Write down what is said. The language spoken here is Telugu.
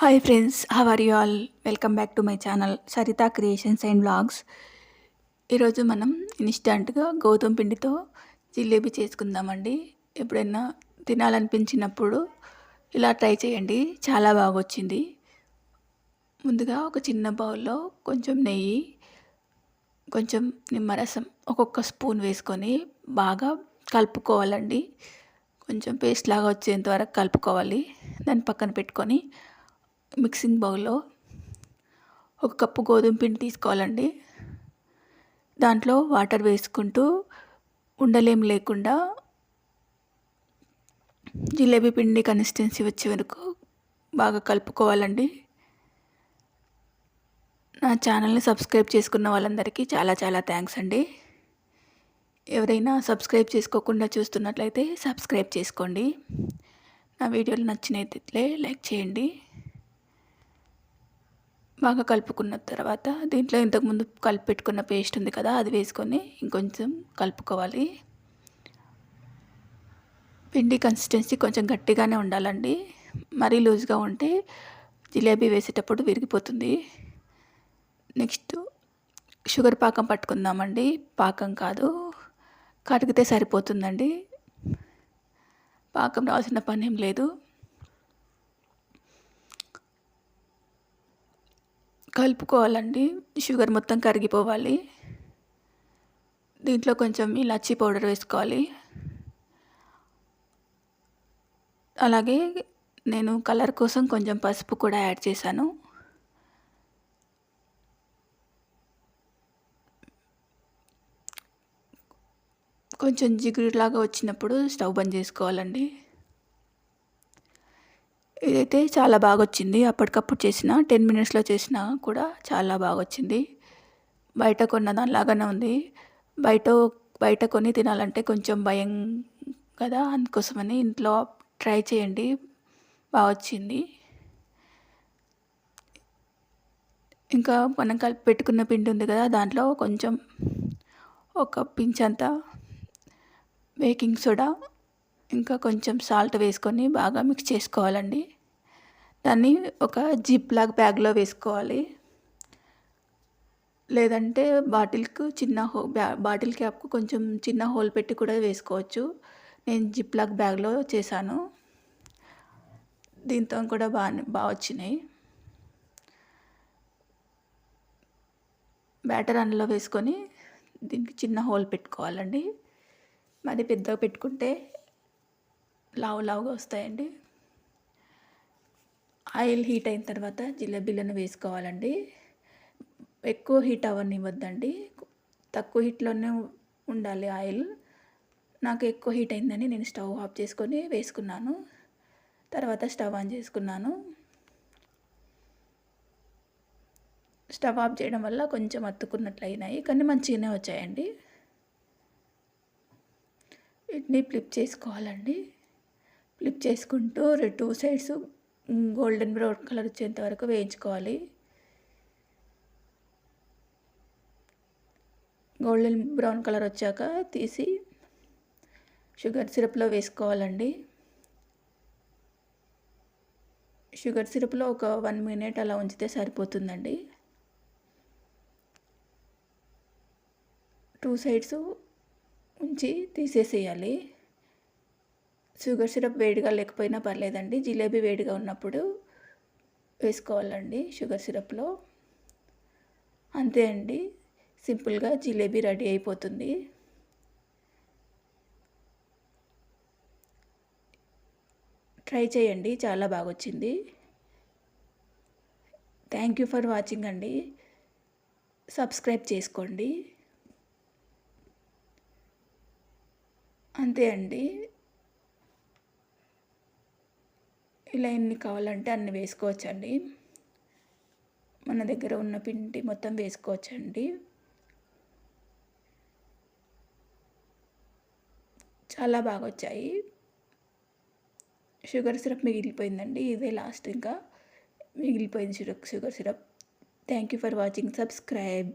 Hi friends, how are you all? Welcome back to my channel Sarita creations and vlogs. ఈరోజు మనం ఇన్స్టంట్గా గోధుమ పిండితో జిలేబీ చేసుకుందామండి. ఎప్పుడైనా తినాలనిపించినప్పుడు ఇలా ట్రై చేయండి, చాలా బాగా వచ్చింది. ముందుగా ఒక చిన్న బౌల్లో కొంచెం నెయ్యి, కొంచెం నిమ్మరసం ఒక్కొక్క స్పూన్ వేసుకొని బాగా కలుపుకోవాలండి. కొంచెం పేస్ట్ లాగా వచ్చేంత వరకు కలుపుకోవాలి. దాన్ని పక్కన పెట్టుకొని మిక్సింగ్ బౌల్లో ఒక కప్పు గోధుమ పిండి తీసుకోవాలండి. దాంట్లో వాటర్ వేసుకుంటూ ఉండలేం లేకుండా జిలేబీ పిండి కన్సిస్టెన్సీ వచ్చే వరకు బాగా కలుపుకోవాలండి. నా ఛానల్ని సబ్స్క్రైబ్ చేసుకున్న వాళ్ళందరికీ చాలా చాలా థ్యాంక్స్ అండి. ఎవరైనా సబ్స్క్రైబ్ చేసుకోకుండా చూస్తున్నట్లయితే సబ్స్క్రైబ్ చేసుకోండి. నా వీడియోలు నచ్చినట్లయితే లైక్ చేయండి. బాగా కలుపుకున్న తర్వాత దీంట్లో ఇంతకుముందు కలిపి పెట్టుకున్న పేస్ట్ ఉంది కదా, అది వేసుకొని ఇంకొంచెం కలుపుకోవాలి. పిండి కన్సిస్టెన్సీ కొంచెం గట్టిగానే ఉండాలండి. మరీ లూజ్గా ఉంటే జిలేబీ వేసేటప్పుడు విరిగిపోతుంది. నెక్స్ట్ షుగర్ పాకం పట్టుకుందామండి. పాకం కాదు, కడిగితే సరిపోతుందండి. పాకం రావాల్సిన పని ఏం లేదు. కలుపుకోవాలండి, షుగర్ మొత్తం కరిగిపోవాలి. దీంట్లో కొంచెం ఇలాచీ పౌడర్ వేసుకోవాలి. అలాగే నేను కలర్ కోసం కొంచెం పసుపు కూడా యాడ్ చేశాను. కొంచెం జిగురులాగా వచ్చినప్పుడు స్టవ్ బంద్ చేసుకోవాలండి. ఇదైతే చాలా బాగా వచ్చింది. అప్పటికప్పుడు చేసిన 10 మినిట్స్లో చేసినా కూడా చాలా బాగా వచ్చింది. బయట కొన్న దానిలాగానే ఉంది. బయట కొని తినాలంటే కొంచెం భయం కదా, అందుకోసమని ఇంట్లో ట్రై చేయండి, బాగా వచ్చింది. ఇంకా మనం కలిపి పెట్టుకున్న పిండి ఉంది కదా, దాంట్లో కొంచెం ఒక పించ్ అంతా బేకింగ్ సోడా, ఇంకా కొంచెం సాల్ట్ వేసుకొని బాగా మిక్స్ చేసుకోవాలండి. దాన్ని ఒక జిప్ లాగ్ బ్యాగ్లో వేసుకోవాలి. లేదంటే బాటిల్ క్యాప్కు కొంచెం చిన్న హోల్ పెట్టి కూడా వేసుకోవచ్చు. నేను జిప్ లాగ్ బ్యాగ్లో చేశాను. దీంతో కూడా బాగా వచ్చినాయి. బ్యాటర్ అందులో వేసుకొని దీనికి చిన్న హోల్ పెట్టుకోవాలండి. మరి పెద్దగా పెట్టుకుంటే లావుగా వస్తాయండి. ఆయిల్ హీట్ అయిన తర్వాత జిలేబీలను వేసుకోవాలండి. ఎక్కువ హీట్ అవ్వనివ్వద్దండి, తక్కువ హీట్లోనే ఉండాలి ఆయిల్. నాకు ఎక్కువ హీట్ అయిందని నేను స్టవ్ ఆఫ్ చేసుకొని వేసుకున్నాను. తర్వాత స్టవ్ ఆన్ చేసుకున్నాను. స్టవ్ ఆఫ్ చేయడం వల్ల కొంచెం అతుక్కున్నట్లు అయినాయి, కానీ మంచిగానే వచ్చాయండి. వీటిని ఫ్లిప్ చేసుకోవాలండి. ఫ్లిప్ చేసుకుంటూ 2 సైడ్స్ గోల్డెన్ బ్రౌన్ కలర్ వచ్చేంత వరకు వేయించుకోవాలి. గోల్డెన్ బ్రౌన్ కలర్ వచ్చాక తీసి షుగర్ సిరప్లో వేసుకోవాలండి. షుగర్ సిరప్లో ఒక 1 మినిట్ అలా ఉంచితే సరిపోతుందండి. 2 సైడ్స్ ఉంచి తీసేసేయాలి. షుగర్ సిరప్ వేడిగా లేకపోయినా పర్లేదండి, జిలేబీ వేడిగా ఉన్నప్పుడు వేసుకోవాలండి షుగర్ సిరప్లో. అంతే అండి, సింపుల్గా జిలేబీ రెడీ అయిపోతుంది. ట్రై చేయండి, చాలా బాగా వచ్చింది. థ్యాంక్ యూ ఫర్ వాచింగ్ అండి. సబ్స్క్రైబ్ చేసుకోండి. అంతే అండి, ఇలా ఎన్ని కావాలంటే అన్ని వేసుకోవచ్చండి. మన దగ్గర ఉన్న పిండి మొత్తం వేసుకోవచ్చండి. చాలా బాగా వచ్చాయి. షుగర్ సిరప్ మిగిలిపోయిందండి, ఇదే లాస్ట్. ఇంకా మిగిలిపోయింది sugar syrup. Thank you for watching. Subscribe.